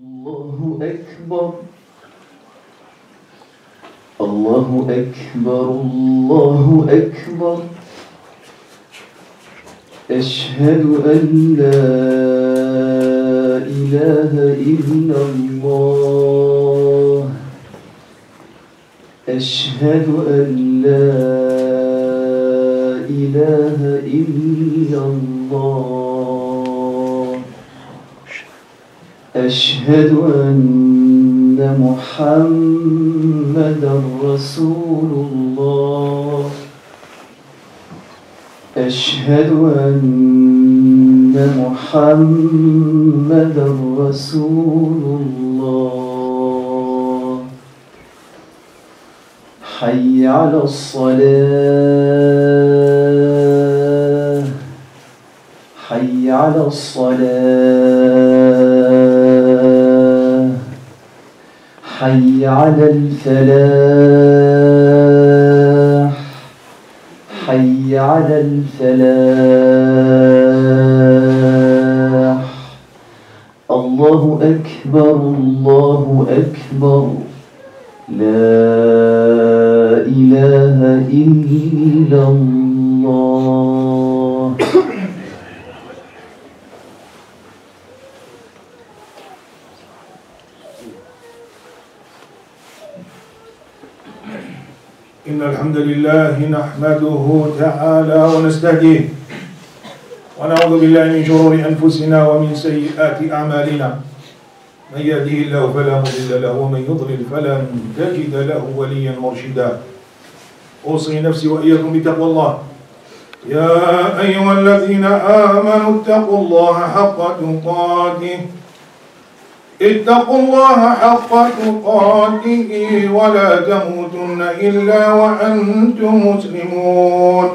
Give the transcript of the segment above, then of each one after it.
الله أكبر الله أكبر الله أكبر أشهد أن لا إله إلا الله أشهد أن لا إله إلا الله أشهد أن محمدًا رسول الله أشهد أن محمدًا رسول الله حي على الصلاة حي على الصلاة حي على الفلاح حي على الفلاح الله أكبر الله أكبر لا إله إلا الله إن الحمد لله نحمده تعالى ونستهديه ونعوذ بالله من شرور أنفسنا ومن سيئات أعمالنا من يهده الله فلا مضل له ومن يضلل فلن تجد له وليا مرشدا أوصي نفسي وإياكم بتقوى الله يا أيها الذين آمنوا اتقوا الله حق تقاته اتقوا الله حق تقاته ولا تموتن إلا وأنتم مسلمون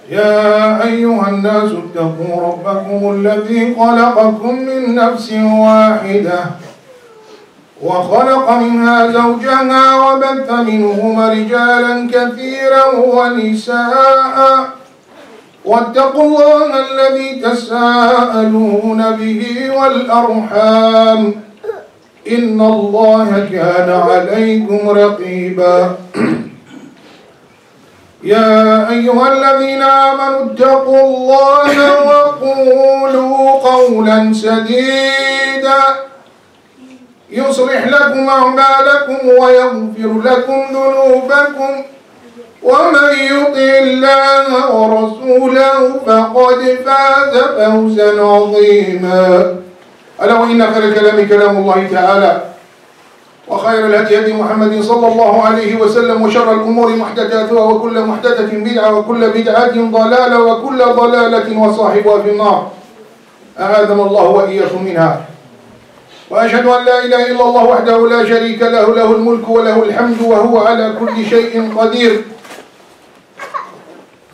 يا أيها الناس اتقوا ربكم الذي خلقكم من نفس واحدة وخلق منها زوجها وبث منهما رجالا كثيرا ونساء واتقوا الله الذي تساءلون به والأرحام إن الله كان عليكم رقيبا يا أيها الذين آمنوا اتقوا الله وقولوا قولا سديدا يصلح لكم أعمالكم ويغفر لكم ذنوبكم ومن يطع الله ورسوله فقد فاز فوزا عظيما ألا وإن خير الكلام كلام الله تعالى وخير الهدي هدي محمد صلى الله عليه وسلم وشر الأمور محدثاتها وكل محدثة بدعة وكل بدعة ضلالة وكل ضلالة وصاحبها في النار أعاذنا الله وإياكم منها وأشهد أن لا إله إلا الله وحده لا شريك له له الملك وله الحمد وهو على كل شيء قدير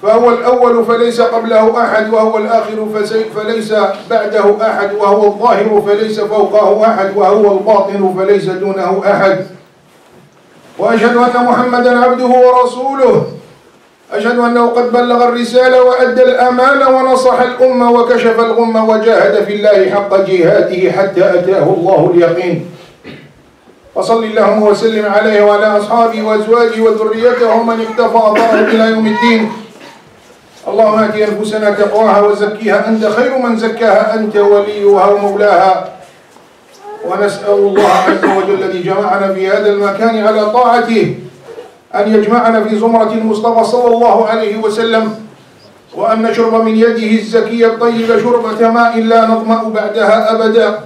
فهو الأول فليس قبله أحد وهو الآخر فليس بعده أحد وهو الظاهر فليس فوقه أحد وهو الباطن فليس دونه أحد وأشهد أن محمدا عبده ورسوله أشهد أنه قد بلغ الرسالة وأدى الأمانة ونصح الأمة وكشف الغمة وجاهد في الله حق جهاده حتى أتاه الله اليقين وصل اللهم وسلم عليه وعلى أصحابه وأزواجه وذريته ومن اقتفى أثره إلى يوم الدين اللهم آت أنفسنا تقواها وزكيها أنت خير من زكاها أنت وليها ومولاها ونسأل الله عز وجل الذي جمعنا في هذا المكان على طاعته أن يجمعنا في زمرة المصطفى صلى الله عليه وسلم وأن نشرب من يده الزكية الطيبة شربة ماء لا نظمأ بعدها أبدا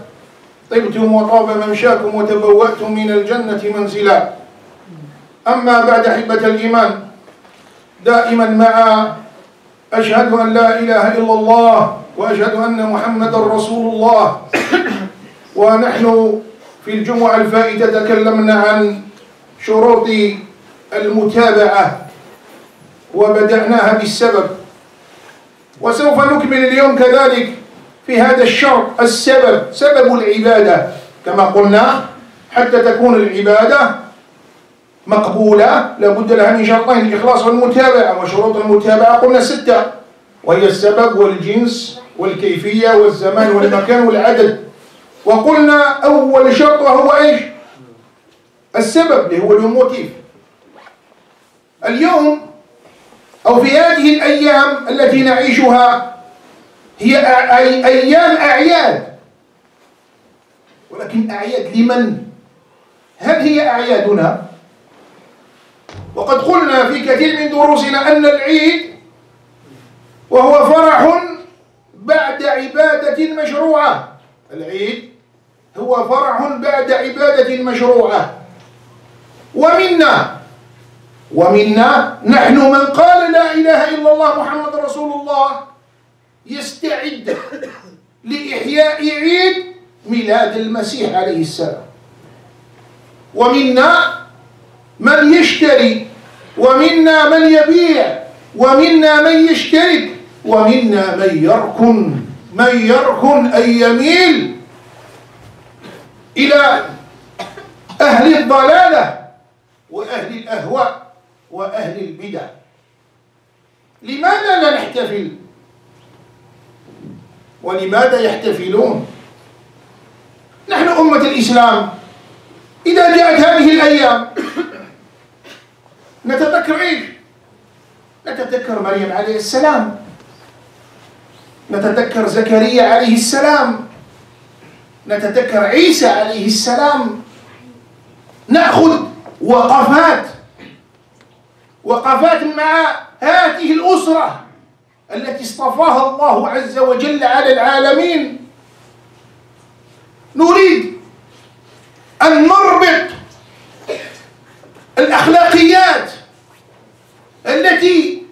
طبتم وطاب ممشاكم وتبوأتم من الجنة منزلا أما بعد أحبة الإيمان دائما مع أشهد أن لا إله إلا الله وأشهد أن محمدا رسول الله ونحن في الجمعة الفائتة تكلمنا عن شروط المتابعة وبدأناها بالسبب وسوف نكمل اليوم كذلك في هذا الشرط السبب سبب العبادة كما قلنا حتى تكون العبادة مقبولة لابد لها من شرطين الإخلاص والمتابعة وشروط المتابعة قلنا 6 وهي السبب والجنس والكيفية والزمان والمكان والعدد وقلنا أول شرط وهو إيش؟ السبب اللي هو الموتيف. اليوم أو في هذه الأيام التي نعيشها هي أيام أعياد، ولكن أعياد لمن؟ هل هي أعيادنا؟ وقد قلنا في كثير من دروسنا أن العيد وهو فرح بعد عبادة مشروعة. العيد هو فرح بعد عبادة مشروعة. ومنا نحن من قال لا إله إلا الله محمد رسول الله يستعد لإحياء عيد ميلاد المسيح عليه السلام. ومنا من يشتري، ومنا من يبيع، ومنا من يشترك، ومنا من يركن أي يميل إلى أهل الضلالة وأهل الأهواء وأهل البدع. لماذا لا نحتفل؟ ولماذا يحتفلون؟ نحن أمة الإسلام إذا جاءت هذه الأيام نتذكر إيش؟ نتذكر مريم عليه السلام، نتذكر زكريا عليه السلام، نتذكر عيسى عليه السلام. نأخذ وقفات مع هذه الأسرة التي اصطفاها الله عز وجل على العالمين. نريد أن نربط الأخلاقيات التي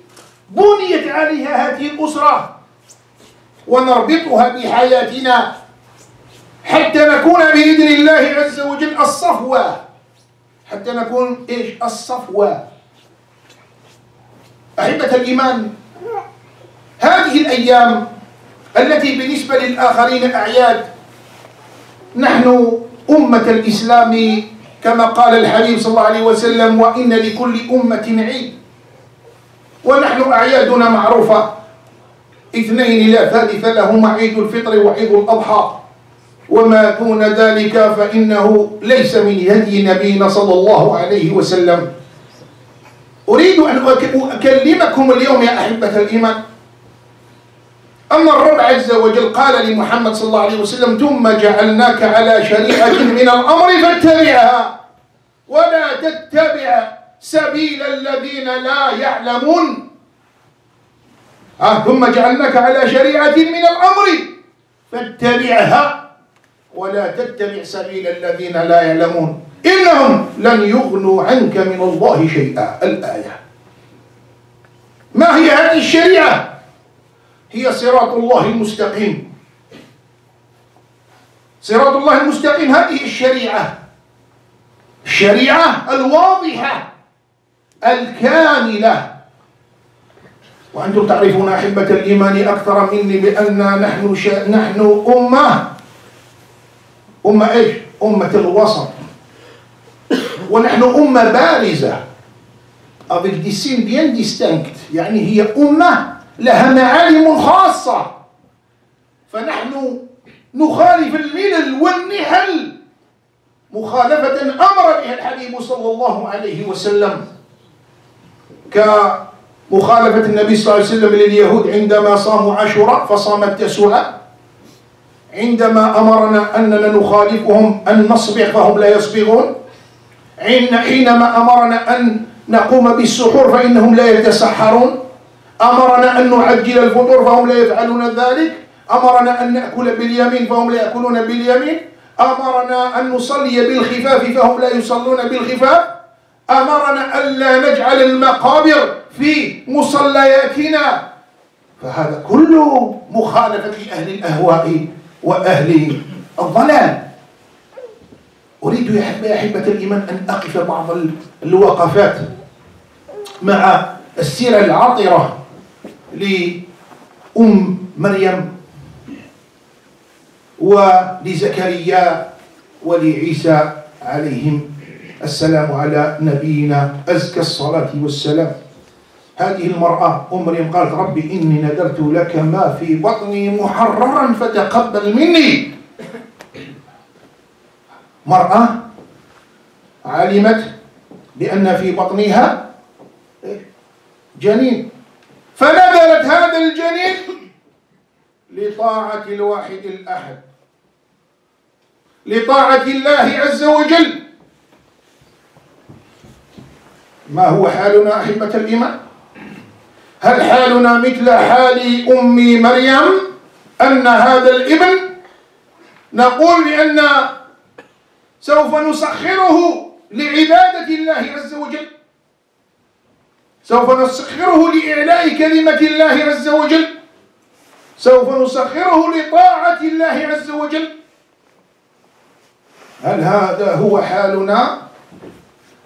بنيت عليها هذه الأسرة ونربطها بحياتنا حتى نكون بإذن الله عز وجل الصفوة، حتى نكون إيش؟ الصفوة. أحبة الإيمان، هذه الأيام التي بالنسبة للآخرين أعياد، نحن أمة الإسلام كما قال الحبيب صلى الله عليه وسلم: وإن لكل أمة عيد. ونحن أعيادنا معروفة، اثنين لا ثالث لهما: عيد الفطر وعيد الأضحى، وما دون ذلك فإنه ليس من هدي نبينا صلى الله عليه وسلم. أريد أن أكلمكم اليوم يا أحبة الإيمان أن الرب عز وجل قال لمحمد صلى الله عليه وسلم: ثم جعلناك على شريعة من الأمر فاتبعها ولا تتبع سبيل الذين لا يعلمون. ثم جعلناك على شريعة من الأمر فاتبعها ولا تتبع سبيل الذين لا يعلمون إنهم لن يغنوا عنك من الله شيئا. الآية. ما هي هذه الشريعة؟ هي صراط الله المستقيم. صراط الله المستقيم هذه الشريعة الواضحة الكاملة. وأنتم تعرفون أحبة الإيمان أكثر مني بأن نحن أمة إيش؟ أمة الوسط. ونحن أمة بارزة avec des signes bien distincts، يعني هي أمة لها معالم خاصة. فنحن نخالف الملل والنحل مخالفة أمر بها الحبيب صلى الله عليه وسلم، كمخالفة النبي صلى الله عليه وسلم لليهود عندما صاموا عاشوراء فصام التسوع، عندما أمرنا أننا نخالفهم أن نصبغ فهم لا يصبغون، حينما أمرنا أن نقوم بالسحور فإنهم لا يتسحرون، أمرنا أن نعجل الفطور فهم لا يفعلون ذلك، أمرنا أن نأكل باليمين فهم لا يأكلون باليمين، أمرنا أن نصلي بالخفاف فهم لا يصلون بالخفاف، أمرنا أن لا نجعل المقابر في مصلياتنا. فهذا كله مخالفة أهل الأهواء وأهل الضلال. أريد يا أحبة الإيمان أن أقف بعض الوقفات مع السيرة العطرة لأم مريم ولزكريا ولعيسى عليهم السلام على نبينا أزكى الصلاة والسلام. هذه المرأة أم مريم قالت: ربي إني نذرت لك ما في بطني محررا فتقبل مني. مرأة علمت بأن في بطنها جنين، فنذرت هذا الجنين لطاعة الواحد الأحد، لطاعة الله عز وجل. ما هو حالنا أحبة الإيمان؟ هل حالنا مثل حال أم مريم أن هذا الابن نقول بأن سوف نسخره لعبادة الله عز وجل، سوف نسخره لإعلاء كلمة الله عز وجل، سوف نسخره لطاعة الله عز وجل؟ هل هذا هو حالنا؟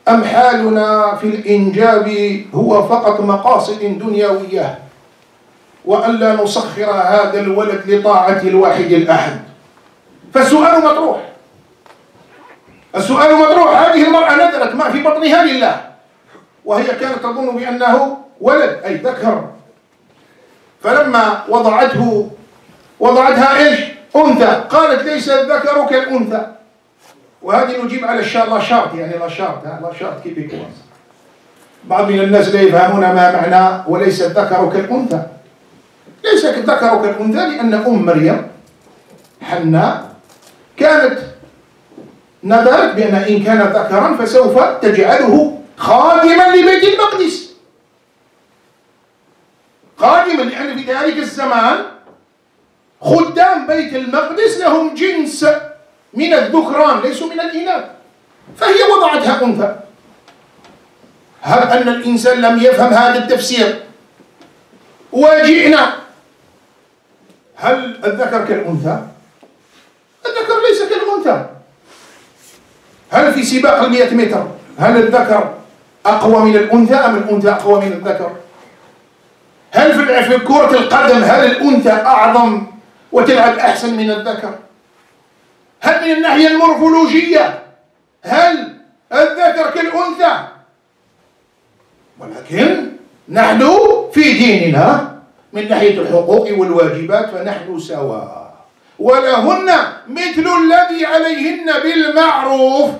أم حالنا في الإنجاب هو فقط مقاصد دنيوية، وألا نسخر هذا الولد لطاعة الواحد الأحد؟ فالسؤال مطروح، السؤال مطروح. هذه المرأة نذرت ما في بطنها لله، وهي كانت تظن بأنه ولد أي ذكر، فلما وضعتها إيش؟ أنثى، قالت ليس الذكر كالأنثى. وهذه نجيب على لا شرط، يعني لا شرط كيف يكون؟ بعض من الناس لا يفهمون ما معنى وليس الذكر كالأنثى. ليس الذكر كالأنثى لأن أم مريم حناء كانت نذرت بأن إن كان ذكرا فسوف تجعله خادما لبيت المقدس، خادما، لأن في ذلك الزمان خدام بيت المقدس لهم جنس من الذكران ليسوا من الإناث، فهي وضعتها أنثى. هل أن الإنسان لم يفهم هذا التفسير وجئنا؟ هل الذكر كالأنثى؟ الذكر ليس كالأنثى. هل في سباق 100 متر هل الذكر أقوى من الأنثى أم الأنثى أقوى من الذكر؟ هل في كرة القدم هل الأنثى أعظم وتلعب أحسن من الذكر؟ هل من الناحية المورفولوجية هل الذكر كالأنثى؟ ولكن نحن في ديننا من ناحية الحقوق والواجبات فنحن سواء، ولهن مثل الذي عليهن بالمعروف.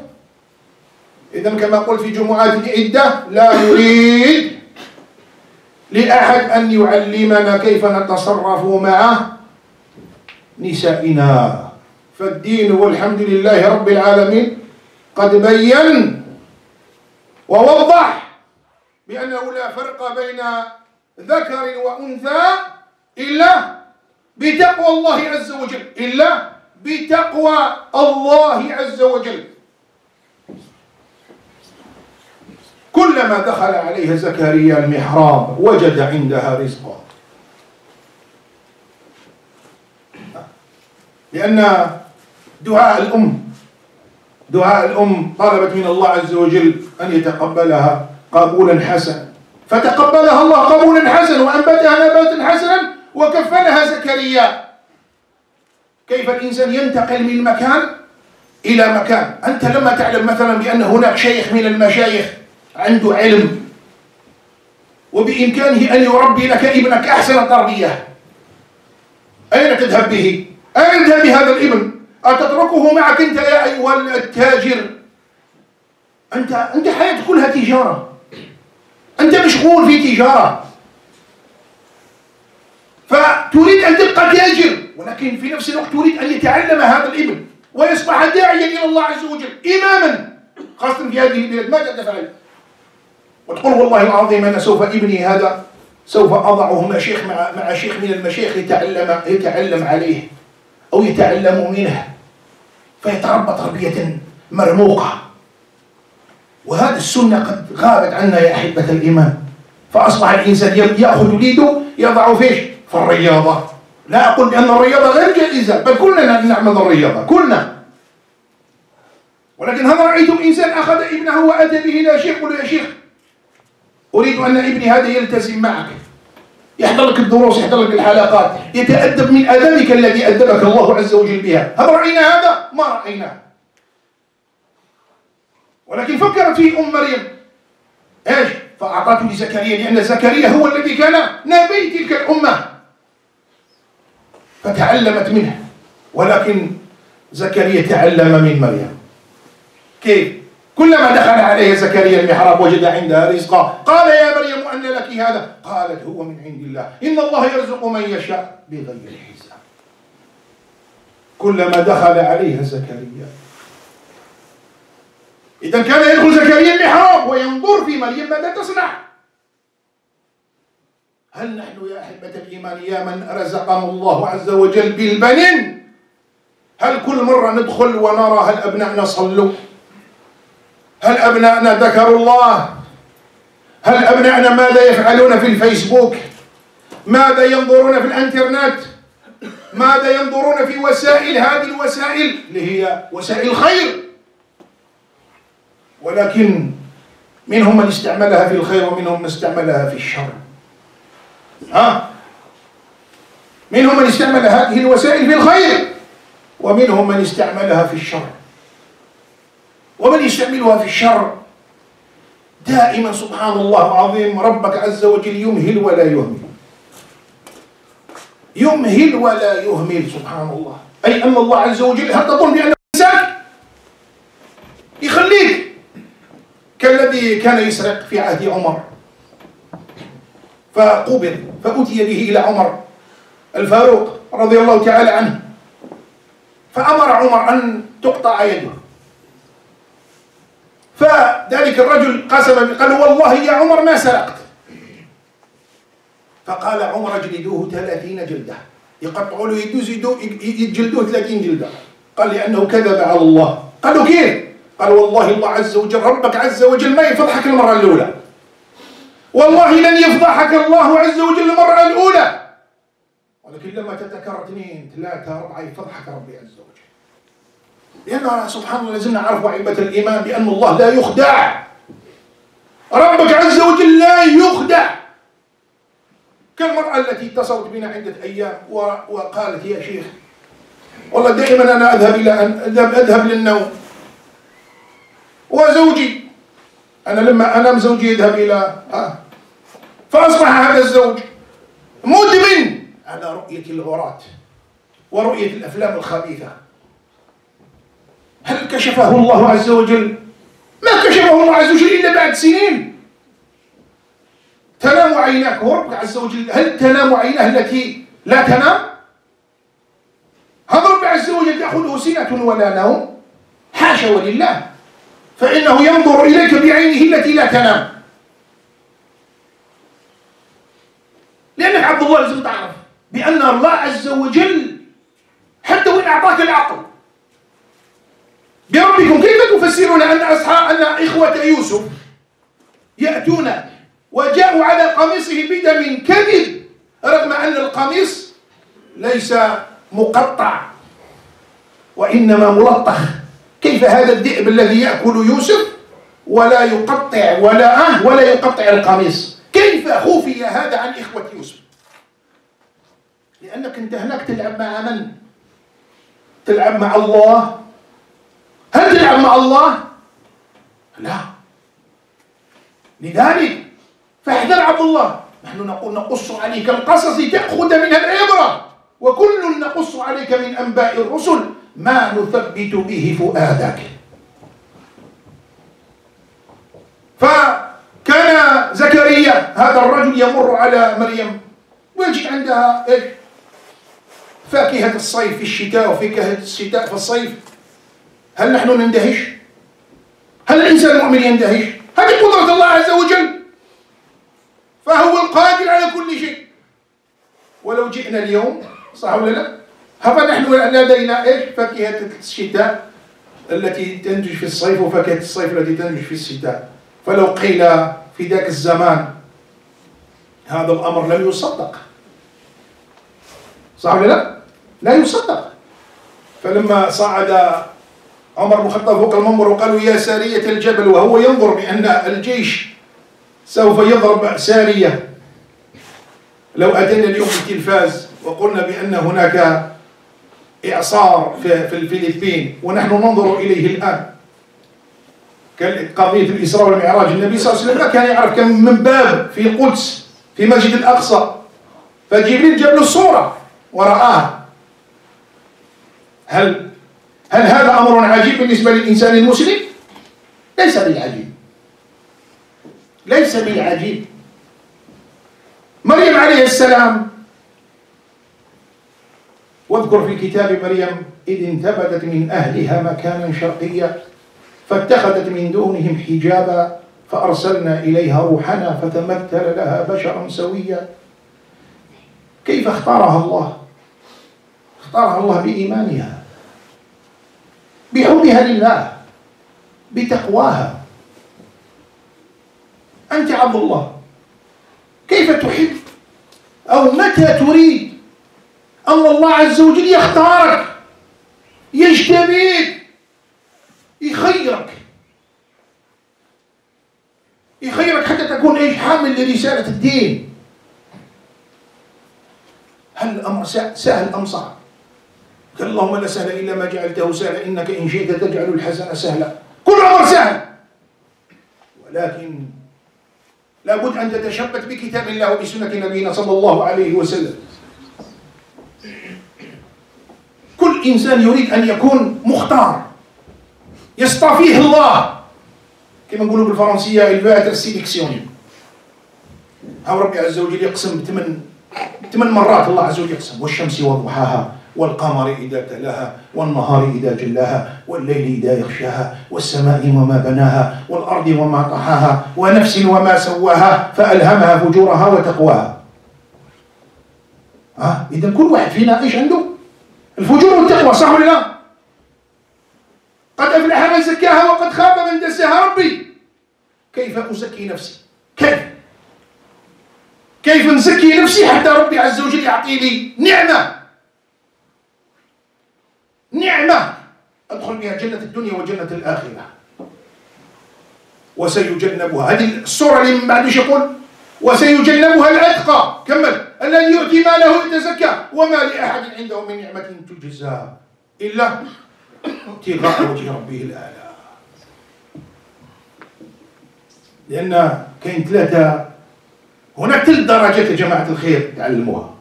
إذن كما قلت في جمعات عدة لا نريد لأحد أن يعلمنا كيف نتصرف مع نسائنا، فالدين والحمد لله رب العالمين قد بين ووضح بأنه لا فرق بين ذكر وأنثى إلا بتقوى الله عز وجل، إلا بتقوى الله عز وجل. كلما دخل عليها زكريا المحراب وجد عندها رزقا، لأن دعاء الأم طلبت من الله عز وجل أن يتقبلها قبولا حسنا، فتقبلها الله قبولا حسنا وأنبتها نباتا حسنا وكفلها زكريا. كيف الإنسان ينتقل من مكان إلى مكان؟ أنت لما تعلم مثلا بأن هناك شيخ من المشايخ عنده علم وبإمكانه أن يربي لك ابنك أحسن تربية، أين تذهب به؟ أين تذهب بهذا الابن؟ أتتركه معك أنت يا أيها التاجر؟ أنت حياتك كلها تجارة، أنت مشغول في تجارة، فتريد أن تبقى تاجر، ولكن في نفس الوقت تريد أن يتعلم هذا الابن ويصبح داعيا إلى الله عز وجل إماما، خاصة في هذه البلاد. ماذا تفعل؟ وتقول والله العظيم أنا سوف ابني هذا سوف أضعه مع شيخ من المشايخ يتعلم عليه أو يتعلم منه فيتربى تربية مرموقة. وهذه السنة قد غابت عنا يا أحبة الإيمان، فأصبح الإنسان يأخذ يده يضع فيش في الرياضة. لا أقول بأن الرياضة غير جائزة، بل كلنا نعمل الرياضة كلنا، ولكن هل رأيتم إنسان أخذ ابنه وأتى به إلى شيخ قل يا شيخ أريد أن ابني هذا يلتزم معك، يحضر لك الدروس، يحضر لك الحلقات، يتأدب من أدبك الذي أدبك الله عز وجل بها؟ هل رأينا هذا؟ ما رأيناه. ولكن فكرت فيه أم مريم إيش؟ فأعطته لزكريا، لأن زكريا هو الذي كان نبي تلك الأمة، فتعلمت منه. ولكن زكريا تعلم من مريم، كيف؟ كلما دخل عليه زكريا المحراب وجد عندها رزقا، قال يا مريم أن لك هذا؟ قالت هو من عند الله إن الله يرزق من يشاء بغير حساب. كلما دخل عليها زكريا، إذا كان يدخل زكريا المحراب وينظر في مريم ماذا تصنع. هل نحن يا أحبة الإيمان يا من رزقنا الله عز وجل بالبنين، هل كل مرة ندخل ونرى هل أبنائنا صلوا؟ هل أبنائنا ذكروا الله؟ هل أبنائنا ماذا يفعلون في الفيسبوك؟ ماذا ينظرون في الانترنت؟ ماذا ينظرون في وسائل، هذه الوسائل اللي هي وسائل الخير، ولكن منهم من استعملها في الخير ومنهم من استعملها في الشر. منهم من استعمل هذه الوسائل في الخير ومنهم من استعملها في الشر. ومن يستعملها في الشر دائما سبحان الله العظيم ربك عز وجل يمهل ولا يهمل، يمهل ولا يهمل سبحان الله. أي أن الله عز وجل هل تظن بأنه إنسان يخليك كالذي كان يسرق في عهد عمر فقبض فأتي به إلى عمر الفاروق رضي الله تعالى عنه، فأمر عمر أن تقطع يده، فذلك الرجل قسم قال والله يا عمر ما سرقت، فقال عمر اجلدوه 30 جلدة، يقطعوا له يجلدوه 30 جلدة. قال لأنه كذب على الله. قالوا كيف؟ قال والله الله عز وجل ربك عز وجل ما يفضحك المرة الأولى، والله لن يفضحك الله عز وجل المرة الأولى، ولكن لما تتكرر 2 3 4 يفضحك ربي عز وجل. لأن سبحان الله لازم نعرف وعيبة الإيمان بأن الله لا يخدع، ربك عز وجل لا يخدع. كالمرأة التي اتصلت بنا عدة أيام وقالت يا شيخ والله دائما أنا أذهب للنوم وزوجي، أنا لما أنام زوجي يذهب إلى فأصبح هذا الزوج مدمن على رؤية العراة ورؤية الأفلام الخبيثة. هل كشفه الله عز وجل؟ ما كشفه الله عز وجل إلا بعد سنين. تنام عيناك وربك عز وجل، هل تنام عيناه التي لا تنام؟ هذا رب عز وجل يأخذه سنة ولا نوم؟ حاشا ولله، فإنه ينظر إليك بعينه التي لا تنام. لأنك عبد الله لازم تعرف بأن الله عز وجل حتى وإن أعطاك العقل بربكم كيف تفسرون أن إخوة يوسف يأتون وجاءوا على قميصه بدم كذب رغم أن القميص ليس مقطع وإنما ملطخ؟ كيف هذا الذئب الذي يأكل يوسف ولا يقطع ولا يقطع القميص؟ كيف خفي هذا عن إخوة يوسف؟ لأنك أنت هناك تلعب مع من؟ تلعب مع الله؟ هل تلعب مع الله؟ لا. لذلك فاحذر عبد الله، نحن نقول نقص عليك القصص تأخذ منها العبرة، وكل نقص عليك من أنباء الرسل ما نثبت به فؤادك. فكان زكريا هذا الرجل يمر على مريم ويجد عندها إيش؟ فاكهة الصيف في الشتاء وفاكهة الشتاء في الصيف. هل نحن نندهش؟ هل الإنسان المؤمن يندهش؟ هذه قدرة الله عز وجل، فهو القادر على كل شيء. ولو جئنا اليوم صح ولا لا؟ فنحن لدينا إيش؟ فاكهة الشتاء التي تنتج في الصيف وفاكهة الصيف التي تنتج في الشتاء. فلو قيل في ذاك الزمان هذا الأمر لم يصدق، صح ولا لا؟ لا يصدق. فلما صعد عمر بن الخطاب فوق المنبر وقالوا يا سارية الجبل، وهو ينظر بأن الجيش سوف يضرب سارية، لو أتينا اليوم بالتلفاز وقلنا بأن هناك إعصار في الفلبين ونحن ننظر إليه الآن، قضية الإسراء والمعراج، النبي صلى الله عليه وسلم ما كان يعرف كم من باب في القدس في مسجد الأقصى، فجبريل جاب له الصورة ورآها. هل هذا أمر عجيب بالنسبة للإنسان المسلم؟ ليس بالعجيب، ليس بالعجيب. مريم عليه السلام، واذكر في كتاب مريم إذ انتبذت من أهلها مكانا شرقيا فاتخذت من دونهم حجابا فأرسلنا إليها روحنا فتمثل لها بشرا سويا. كيف اختارها الله؟ اختارها الله بإيمانها، بحبها لله، بتقواها. أنت عبد الله، كيف تحب أو متى تريد أن الله عز وجل يختارك، يجتبيك، يخيرك حتى تكون ايش؟ حامل لرسالة الدين. هل الأمر سهل أم صعب؟ قال اللهم لا سهل إلا ما جعلته سهلا إنك إن شئت تجعل الحزن سهلا. كل أمر سهل، ولكن لابد أن تتشبث بكتاب الله وبسنة نبينا صلى الله عليه وسلم. كل إنسان يريد أن يكون مختار، يصطفيه الله، كما نقولوا بالفرنسية الفاتر سيليكسيوني. هاو ربي عز وجل يقسم ثمان مرات. الله عز وجل يقسم والشمس وضحاها والقمر إذا تلاها والنهار إذا جلاها والليل إذا يغشاها والسماء وما بناها والأرض وما طحاها ونفس وما سواها فألهمها فجورها وتقواها. إذا كل واحد فينا إيش عنده؟ الفجور والتقوى، صح ولا لا؟ قد أفلح من زكاها وقد خاب من دساها. ربي كيف أزكي نفسي؟ كيف نزكي نفسي حتى ربي عز وجل يعطيني نعمة أدخل بها جنة الدنيا وجنة الآخرة. وسيجنبها، هذه السورة اللي من بعد ايش يقول؟ وسيجنبها الأتقى، كمل، الذي يؤتي ماله يتزكى وما لأحد عنده من نعمة تجزى إلا ابتغاء وجه ربه الأعلى. لأن كاين هناك 3 درجات يا جماعة الخير تعلموها.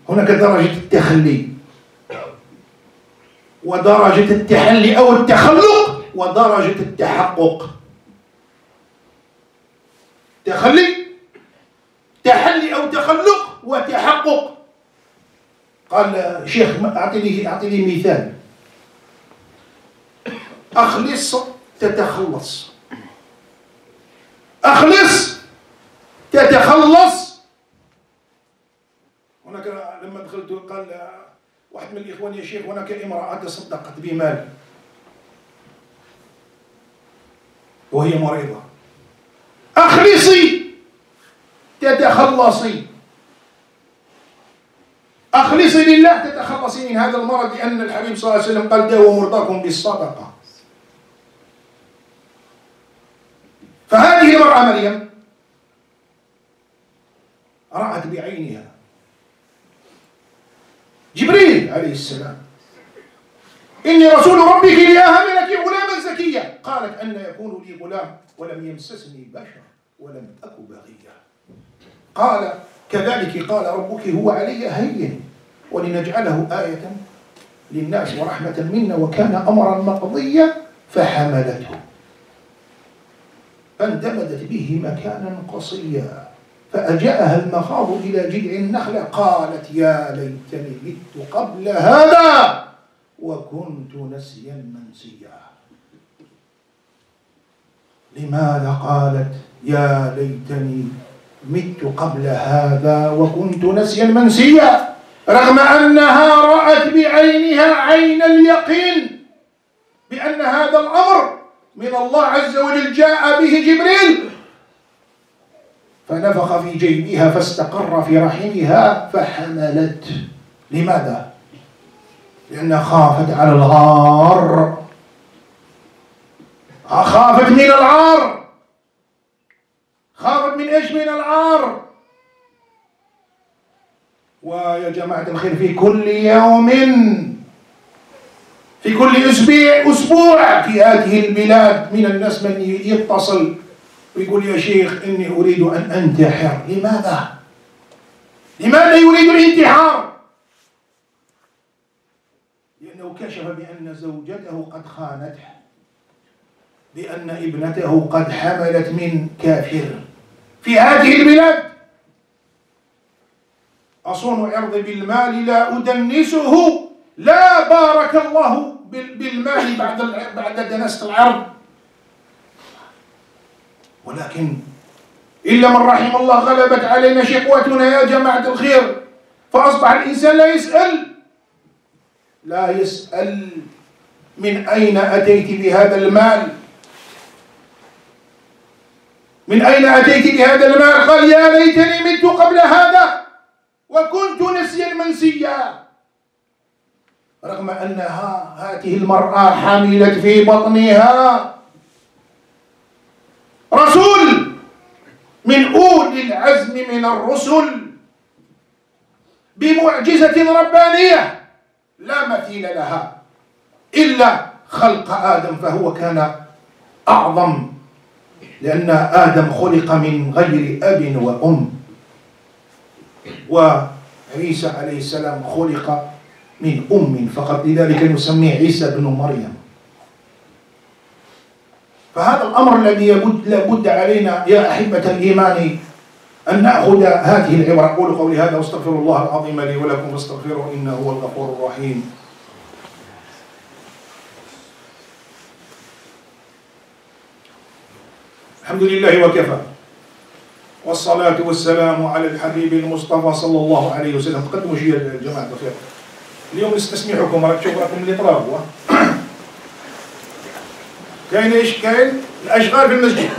هناك درجة التخلي ودرجة التحلي أو التخلق ودرجة التحقق. تحلي أو تخلق وتحقق. قال شيخ أعطيني مثال. أخلص تتخلص، أخلص تتخلص. هناك لما دخلت قال واحد من الإخوان يا شيخ هناك امرأة تصدقت بمال وهي مريضة. أخلصي تتخلصي، أخلصي لله تتخلصي من هذا المرض، لأن الحبيب صلى الله عليه وسلم قال داووا مرضاكم بالصدقة. فهذه المرأة مريم رأت بعينها جبريل عليه السلام إني رسول ربك لأهب لك غلاما زكيا. قالت أن يكون لي غلام ولم يمسسني بشر ولم أك بغيا. قال كذلك قال ربك هو علي هين ولنجعله آية للناس ورحمة منا وكان أمرا مقضيا فحملته فانتبذت به مكانا قصيا فأجاءها المخاض إلى جذع النخلة قالت يا ليتني مت قبل هذا وكنت نسيا منسيا. لماذا قالت يا ليتني مت قبل هذا وكنت نسيا منسيا؟ رغم أنها رأت بعينها عين اليقين بأن هذا الأمر من الله عز وجل جاء به جبريل، فنفخ في جيبها فاستقر في رحمها فحملت. لماذا؟ لأنها خافت على العار، خافت من العار. خافت من إيش؟ من العار. ويا جماعة الخير في كل يوم، في كل أسبوع في هذه البلاد من الناس من يتصل ويقول يا شيخ إني أريد أن أنتحر. لماذا؟ لماذا يريد الانتحار؟ لأنه كشف بأن زوجته قد خانته، بأن ابنته قد حملت من كافر في هذه البلاد. أصون عرضي بالمال لا أدنسه، لا بارك الله بالمال بعد دنسة العرض. ولكن إلا من رحم الله غلبت علينا شقوتنا يا جماعة الخير، فأصبح الإنسان لا يسأل من أين أتيت بهذا المال، من أين أتيت بهذا المال؟ قال يا ليتني مت قبل هذا وكنت نسيا منسيا. رغم أنها هذه المرأة حملت في بطنها رسول من أولي العزم من الرسل بمعجزة ربانية لا مثيل لها إلا خلق آدم، فهو كان أعظم، لأن آدم خلق من غير أب وأم، وعيسى عليه السلام خلق من أم فقط، لذلك نسميه عيسى بن مريم. فهذا الأمر الذي لابد علينا يا أحبة الإيمان أن نأخذ هذه العبرة. أقول قولي هذا واستغفر الله العظيم لي ولكم فاستغفروه إنه هو الغفور الرحيم. الحمد لله وكفى، والصلاة والسلام على الحبيب المصطفى صلى الله عليه وسلم. تقدموا شيء يا جماعة الخير، اليوم نستسمحكم، راك تشوفوا راكم اللي طلبوا. كاين ايش؟ كاين الاشغال في المسجد،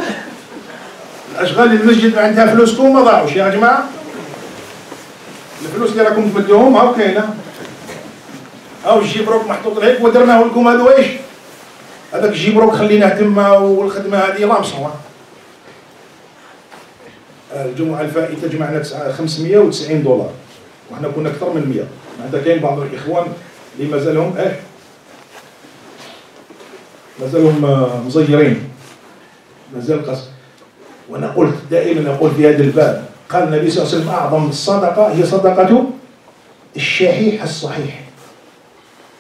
الاشغال المسجد عندها فلوسكم ما ضاعوش يا جماعه. الفلوس اللي راكم تمدوهم هاو كاينه، هاو الجيبروك محطوط هيك ودرناه لكم. هذا ايش؟ هذاك الجيبروك خليناه تما، والخدمه هذه لامصه. الجمعه الفائته جمعنا 590 دولار وحنا كنا اكثر من 100. هذا كاين بعض الاخوان اللي مازالهم مازالهم مزيرين، مازال قص. وانا قلت دائما اقول في هذا الباب، قال النبي صلى الله عليه وسلم اعظم الصدقه هي صدقه الشحيح الصحيح.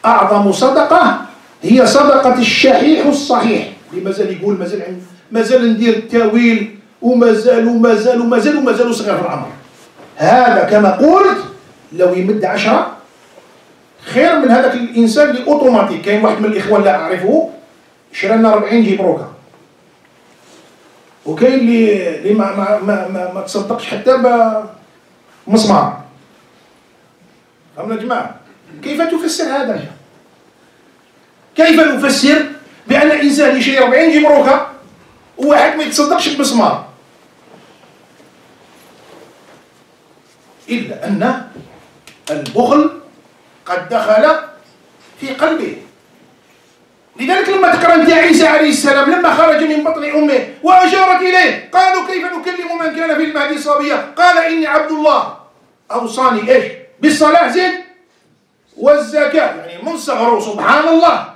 اعظم صدقه هي صدقه الشحيح الصحيح. اللي مازال يقول مازال ندير التاويل ومازال صغير في العمر، هذا كما قلت لو يمد 10 خير من هذاك الانسان اللي اوتوماتيك. كاين واحد من الاخوان لا اعرفه شرى لنا 40 جيبروكا، وكاين اللي ما تصدقش حتى بمسمار. فهمنا يا جماعه؟ كيف تفسر هذا؟ كيف نفسر بان انسان يشري 40 جيبروكا وواحد ما يتصدقش بمسمار؟ الا ان البخل قد دخل في قلبه. لذلك لما تقرأ انت عيسى عليه السلام لما خرج من بطن امه واشارت اليه، قالوا كيف نكلم من كان في المهدي صبيا؟ قال اني عبد الله اوصاني ايش؟ بالصلاه زين والزكاه. يعني من صغره سبحان الله،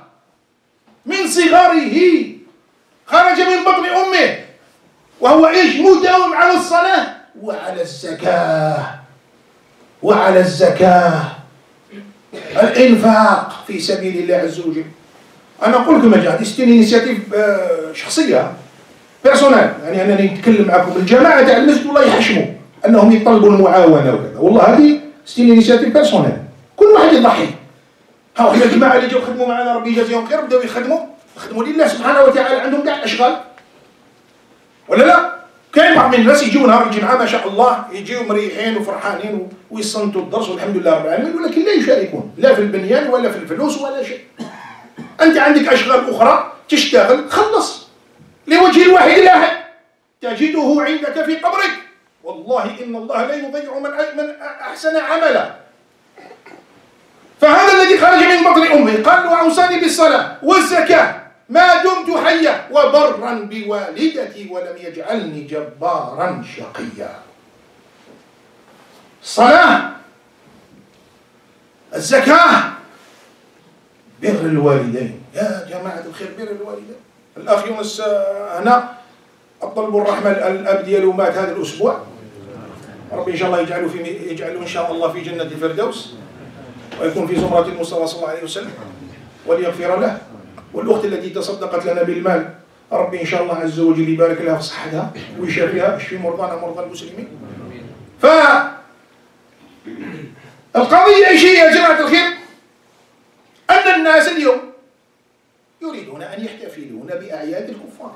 من صغره خرج من بطن امه وهو ايش؟ مداوم على الصلاه وعلى الزكاه الانفاق في سبيل الله عز وجل. انا اقول لكم يا جماعه ستين انيشيتيف شخصيه بيرسونال، يعني انني نتكلم معكم الجماعه تاع المسجد والله يحشموا انهم يطلبوا المعاونه وكذا، والله هذه ستين انيشيتيف بيرسونال، كل واحد يضحي. ها احنا الجماعه اللي جاوا خدموا معنا ربي يجازيهم خير، بداوا يخدموا لله سبحانه وتعالى، عندهم كاع الاشغال ولا لا؟ كاين بعض من الناس يجوا نهار الجمعه ما شاء الله يجيو مريحين وفرحانين ويصنتوا الدرس والحمد لله رب العالمين، ولكن لا يشاركون لا في البنيان ولا في الفلوس ولا شيء. أنت عندك أشغال أخرى تشتغل، خلص لوجه الواحد الأحد تجده عندك في قبرك. والله إن الله لا يضيع من أحسن عملا. فهذا الذي خرج من بطن أمه قال وأوصاني بالصلاة والزكاة ما دمت حيا وبرا بوالدتي ولم يجعلني جبارا شقيا. الصلاة، الزكاة، بر الوالدين. يا جماعة الخير بر الوالدين. الأخ يونس هنا أطلب الرحمة، الأب ديالو مات هذا الأسبوع، ربي إن شاء الله يجعله إن شاء الله في جنة الفردوس ويكون في زمرة المصطفى صلى الله عليه وسلم وليغفر له. والأخت التي تصدقت لنا بالمال ربي إن شاء الله عز وجل يبارك لها في صحتها ويشافيها ويشفي مرضانا ومرضى المسلمين. القضية ايش هي يا جماعة الخير؟ أن الناس اليوم يريدون أن يحتفلون بأعياد الكفار.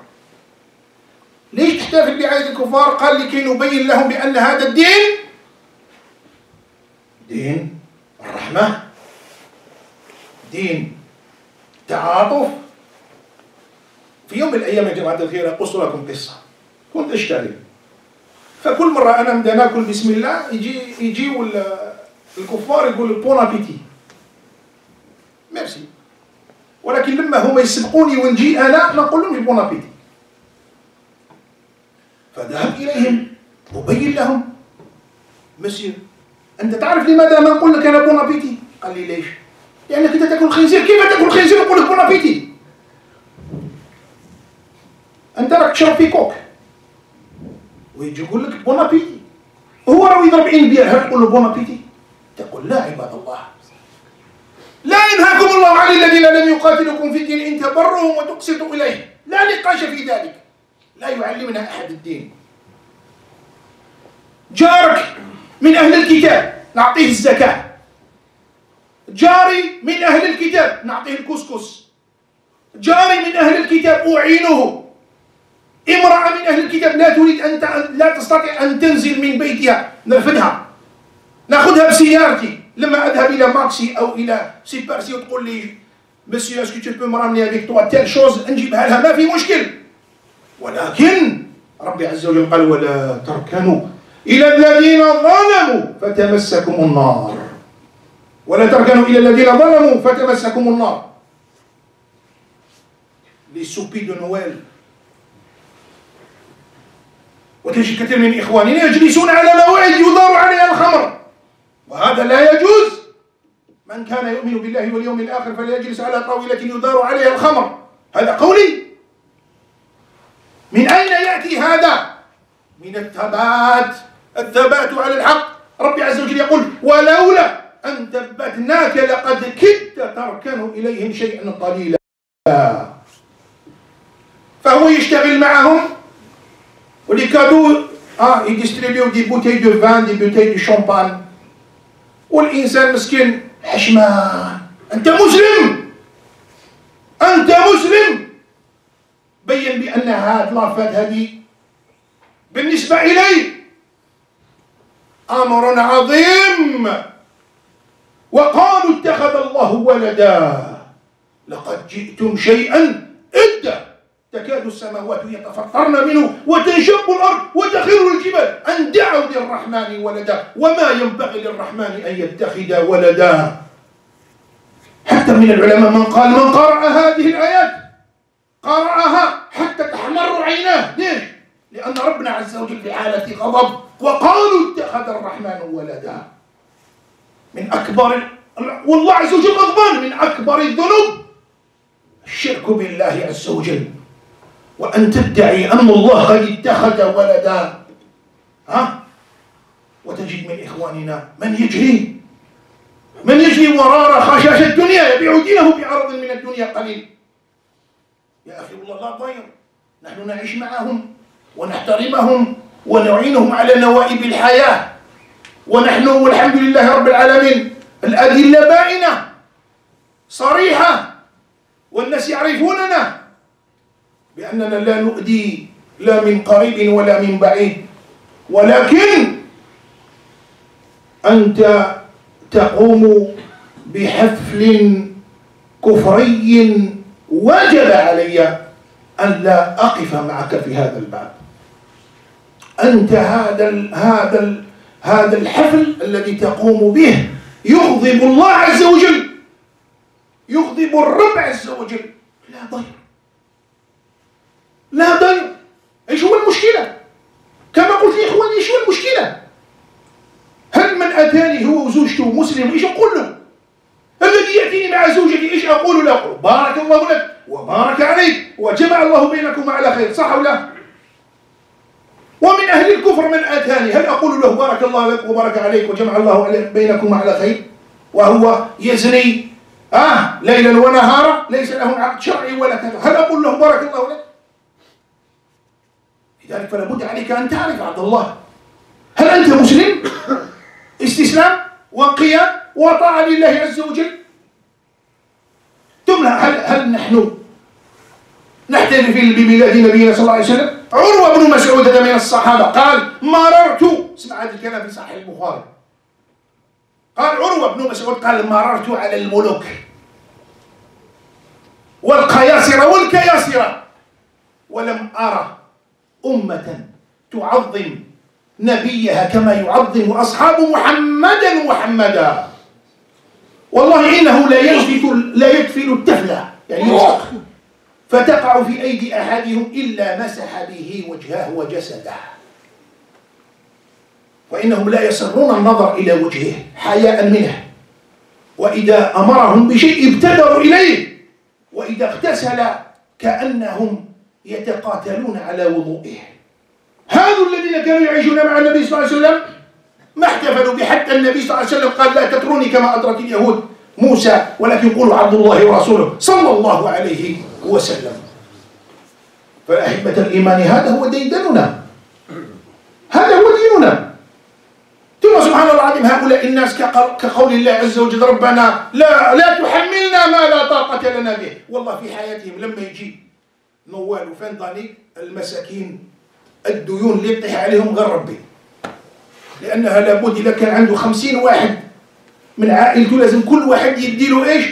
ليش تحتفل بأعياد الكفار؟ قال لكي نبين لهم بأن هذا الدين دين الرحمة، دين تعاطف. في يوم من الأيام يا جماعة الخير أقص لكم قصة. كنت أشتغل، فكل مرة أنا بدي ناكل بسم الله يجي الكفار يقول بون أبيتي، ميرسي، ولكن لما هم يسبقوني ونجي أنا نقول لهم بون أبيتي. فذهب إليهم أبين لهم، مسير أنت تعرف لماذا ما نقول لك أنا بون أبيتي؟ قال لي ليش؟ لأنك أنت تاكل خنزير. كيف تاكل خنزير نقول لك بون أبيتي؟ أنت راك تشرب في كوك ويجي يقول لك بون أبيتي، هو راه يضرب عين بير، هل تقول له بون أبيتي؟ تقول لا عباد الله، لا ينهاكم الله عن الذين لم يقاتلوكم في الدين إن تبروهم وتقسطوا إليهم، لا نقاش في ذلك، لا يعلمنا أحد الدين. جارك من أهل الكتاب نعطيه الزكاة، جاري من أهل الكتاب نعطيه الكسكس، جاري من أهل الكتاب أعينه. امرأة من أهل الكتاب لا تريد لا تستطيع أن تنزل من بيتها نرفدها، ناخذها بسيارتي لما أذهب إلى ماكسي أو إلى سيبارسي وتقول لي مسيو اسكو tu peux me ramener avec toi telle chose، نجيبها لها ما في مشكل. ولكن ربي عز وجل قال ولا تركنوا إلى الذين ظلموا فتمسكم النار، ولا تركنوا إلى الذين ظلموا فتمسكم النار. لي سوبي دو نويل. وتجد كثير من إخواننا يجلسون على موائد يدار عليها الخمر، وهذا لا يجوز. من كان يؤمن بالله واليوم الآخر فليجلس على طاولة يدار عليها الخمر. هذا قولي. من أين يأتي هذا؟ من الثبات على الحق. ربي عز وجل يقول ولولا أن ثبتناك لقد كدت تركن إليهم شيئا قليلا. فهو يشتغل معهم ولي كادو يديستريبيو دي بوتي دو فان، دي بوتي دو شامبان، والإنسان مسكين حشمان. أنت مسلم، أنت مسلم. بين بأن هذه اللافات هذه بالنسبة إلي أمر عظيم. وقالوا اتخذ الله ولدا لقد جئتم شيئا إدا تكاد السماوات يتفطرن منه وتنشق الأرض وتخر الجبال أن دعوا للرحمن ولدا وما ينبغي للرحمن أن يتخذ ولدا. حتى من العلماء من قال من قرأ هذه الآيات قرأها حتى تحمر عيناه. ليش؟ لأن ربنا عز وجل في حالة غضب وقالوا اتخذ الرحمن ولدا. من أكبر، والله عز وجل غضبان، من أكبر الذنوب الشرك بالله عز وجل، وأن تدعي أن الله قد اتخذ ولدا. وتجد من إخواننا من يجري وراء خشاش الدنيا يبيع دينه بعرض من الدنيا قليل. يا أخي والله لا ضير، نحن نعيش معهم ونحترمهم ونعينهم على نوائب الحياة، ونحن والحمد لله رب العالمين الأدلة بائنة صريحة، والناس يعرفوننا بأننا لا نؤذي لا من قريب ولا من بعيد. ولكن أنت تقوم بحفل كفري وجب علي أن لا أقف معك في هذا الباب. أنت هذا الحفل الذي تقوم به يغضب الله عز وجل، يغضب الرب عز وجل. لا ضير. ايش هو المشكلة؟ كما قلت لإخواني ايش هو المشكلة؟ هل من أتاني هو وزوجته مسلم ايش أقول له؟ الذي يأتيني مع زوجتي ايش أقول له؟ أقول بارك الله لك وبارك عليك وجمع الله بينكم على خير، صح أو لا؟ ومن أهل الكفر من أتاني هل أقول له بارك الله لك وبارك عليك وجمع الله بينكم على خير وهو يزني ليلا ونهارا ليس له عقد شرعي ولا كذا، هل أقول له بارك الله لك؟ لذلك فلا بد عليك أن تعرف عبد الله، هل أنت مسلم؟ استسلام وانقياد وطاعة لله عز وجل؟ ثم هل نحن نحتفل بميلاد نبينا صلى الله عليه وسلم؟ عروة بن مسعود هذا من الصحابة قال مررت، اسمع هذا الكلام في صحيح البخاري، قال عروة بن مسعود قال مررت على الملوك والقياصرة والكياصرة ولم أرى أمة تعظم نبيها كما يعظم أصحاب محمدا. والله إنه لا يدفل التفلة، يعني يسقط فتقع في أيدي أحدهم إلا مسح به وجهه وجسده، وإنهم لا يسرون النظر إلى وجهه حياء منه، وإذا أمرهم بشيء ابتدروا إليه، وإذا اغتسل كأنهم يتقاتلون على وضوئه. هذو الذين كانوا يعيشون مع النبي صلى الله عليه وسلم ما احتفلوا بحتى النبي صلى الله عليه وسلم قال لا تطروني كما أطرت اليهود موسى ولكن قولوا عبد الله ورسوله صلى الله عليه وسلم. فأحبة الإيمان هذا هو ديدننا، هذا هو ديننا. ثم سبحان الله العظيم هؤلاء الناس كقول الله عز وجل ربنا لا تحملنا ما لا طاقة لنا به. والله في حياتهم لما يجي نوال وفنداني المساكين الديون اللي يطيح عليهم غير ربي، لأنها لابد إذا كان عنده 50 واحد من عائلته لازم كل واحد يديله إيش؟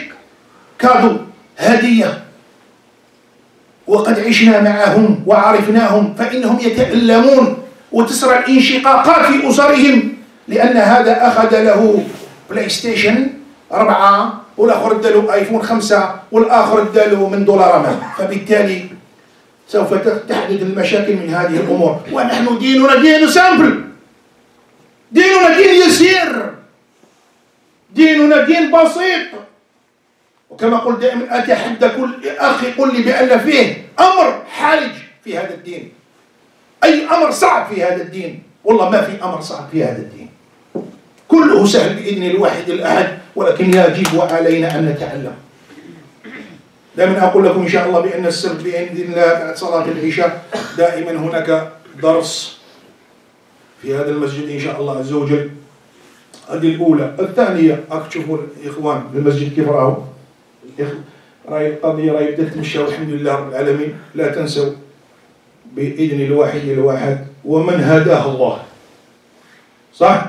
كادو، هدية. وقد عشنا معهم وعرفناهم فإنهم يتألمون وتسرى الانشقاقات في أسرهم، لأن هذا أخذ له بلاي ستيشن 4 والآخر اداله آيفون 5 والآخر اداله من $. فبالتالي سوف تحدث المشاكل من هذه الأمور. ونحن ديننا دين سامبل، ديننا دين يسير، ديننا دين بسيط. وكما قلت دائما أتحدى كل أخي قل لي بأن فيه أمر حرج في هذا الدين، أي أمر صعب في هذا الدين. والله ما في أمر صعب في هذا الدين، كله سهل بإذن الواحد الأحد، ولكن يجب علينا أن نتعلم. دائما أقول لكم إن شاء الله بأن السبت بإذن الله بعد صلاة العشاء دائما هناك درس في هذا المسجد إن شاء الله عز وجل. هذه الأولى. الثانية أكتشفوا الإخوان في المسجد كيف راهو، راهي القضية راهي بدأت تمشي والحمد لله رب العالمين. لا تنسوا بإذن الواحد ومن هداه الله، صح؟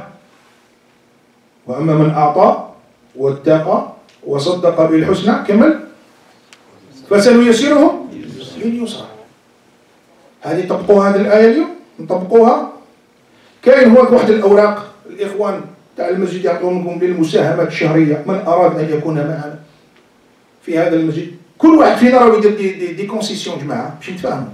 وأما من أعطى واتقى وصدق بالحسنى كمل فسنيسرهم لليسرى. هذه طبقوا هذه الآية اليوم، نطبقوها. كاين هو واحد الأوراق الإخوان تاع المسجد يعطونكم للمساهمات الشهرية، من أراد أن يكون معنا في هذا المسجد. كل واحد فينا راه يدير دي كونسيسيون جماعة باش نتفاهموا.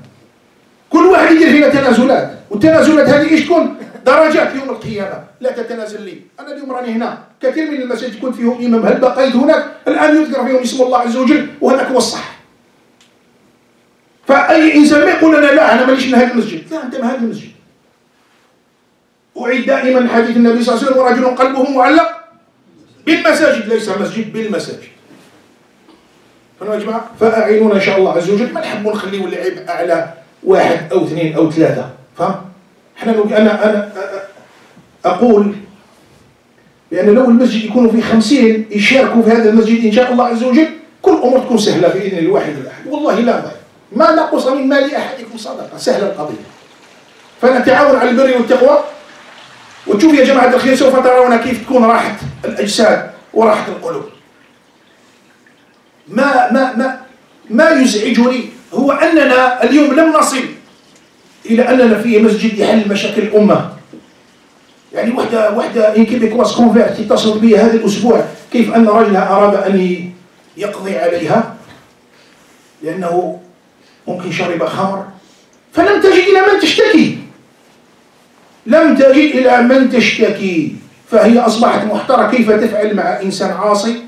كل واحد يدير فينا تنازلات، والتنازلات هذه ايش تكون؟ درجات يوم القيامة. لا تتنازل لي، أنا اليوم راني هنا، كثير من المساجد كنت فيهم إمام، هل بقيت هناك الآن يذكر فيهم اسم الله عز وجل وهناك هو الصح. فأي إنسان ما يقول أنا لا أنا ماليش من هذا المسجد، لا أنت من هذا المسجد. أعيد دائما حديث النبي صلى الله عليه وسلم ورجل قلبه معلق بالمساجد، ليس مسجد بالمساجد. فأنا يا جماعة فأعينونا إن شاء الله عز وجل، ما نحبوا نخليوا اللعب على 1 أو 2 أو 3. فهم؟ أنا أقول بأن لو المسجد يكونوا فيه 50 يشاركوا في هذا المسجد إن شاء الله عز وجل كل أمور تكون سهلة بإذن الواحد الأحد. والله لا ضير، ما نقص من مال أحدكم صدقة، سهلة القضية. فنتعاون على البر والتقوى. وتشوف يا جماعة الخير سوف ترون كيف تكون راحة الأجساد وراحة القلوب. ما يزعجني هو أننا اليوم لم نصل إلى أننا في مسجد يحل مشاكل الأمة. يعني وحدة إن كيبيكواس كونفيرت اتصلت بي هذا الأسبوع كيف أن رجلها أراد أن يقضي عليها لأنه ممكن شرب خمر، فلم تجد إلى من تشتكي، لم تجد إلى من تشتكي، فهي أصبحت محترة. كيف تفعل مع إنسان عاصي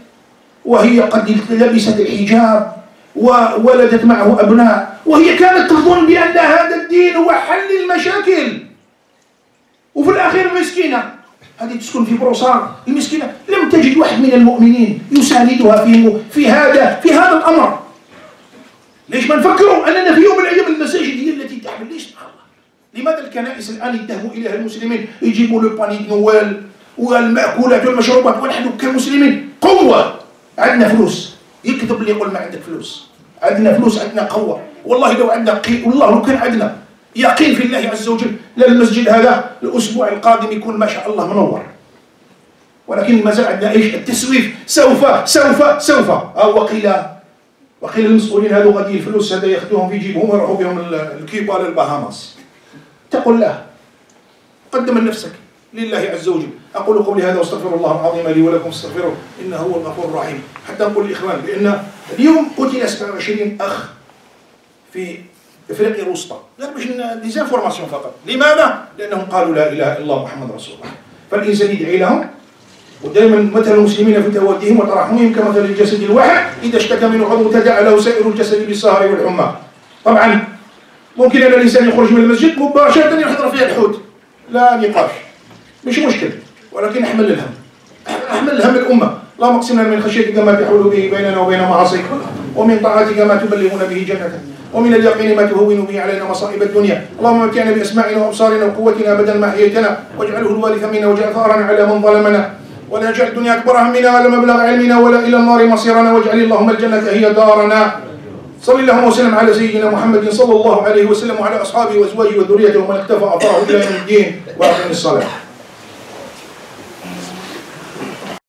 وهي قد لبست الحجاب وولدت معه أبناء، وهي كانت تظن بأن هذا الدين هو حل المشاكل، وفي الأخير مسكينة هذه تسكن في بروسار، المسكينة لم تجد واحد من المؤمنين يساندها في هذا الأمر. ليش ما نفكروا أننا في يوم من الأيام المساجد هي التي تحمل؟ ليش سبحان الله لماذا الكنائس الآن يتهموا إليها المسلمين يجيبوا له باني دي نوال والمأكولات والمشروبات، ونحن كمسلمين قوة عندنا فلوس. يكذب اللي يقول ما عندك فلوس. عندنا فلوس، عندنا قوة. والله لو عندنا والله لو كان عندنا يقين في الله عز وجل للمسجد هذا الأسبوع القادم يكون ما شاء الله منور. ولكن ما زال عندنا ايش؟ التسويف. سوف سوف سوف. وقيل المسؤولين هذو غادي الفلوس هذا ياخذوهم في جيبهم ويروحوا بهم الكيوبا للباهاماس. تقول لا، قدم لنفسك لله عز وجل. أقول قولي هذا واستغفر الله العظيم لي ولكم، استغفروه إنه هو الغفور الرحيم. حتى نقول للإخوان بأن اليوم قتل 27 أخ في إفريقيا الوسطى، غير باش ديزانفورماسيون فقط. لماذا؟ لأنهم قالوا لا إله إلا الله محمد رسول الله. فالإنسان يدعي لهم، ودائما مثل المسلمين في توادهم وتراحمهم كمثل الجسد الواحد إذا اشتكى منه عضو تداعى له سائر الجسد بالسهر والحمى. طبعا ممكن أن الإنسان يخرج من المسجد مباشرة يحضر فيها الحوت، لا نقاش، مش مشكل، ولكن احمل الهم، احمل هم الأمة. اللهم اقسم لنا من خشيتك ما تحول به بيننا وبين معاصيك، ومن طاعتك ما تبلغنا به جنتك، ومن اليقين ما تهون به علينا مصائب الدنيا. اللهم متعنا بأسماعنا وأبصارنا وقوتنا أبدا ما أحييتنا، واجعله الوارث منا واجعل ثارنا على من ظلمنا، ولا تجعل الدنيا أكبر همنا ولا مبلغ علمنا ولا إلى النار مصيرنا، واجعل اللهم الجنة هي دارنا. صلى الله وسلم على سيدنا محمد صلى الله عليه وسلم وعلى أصحابه وأزواجه وذريته ومن اقتفى أثره إلى يوم الدين، وأقم الصلاة.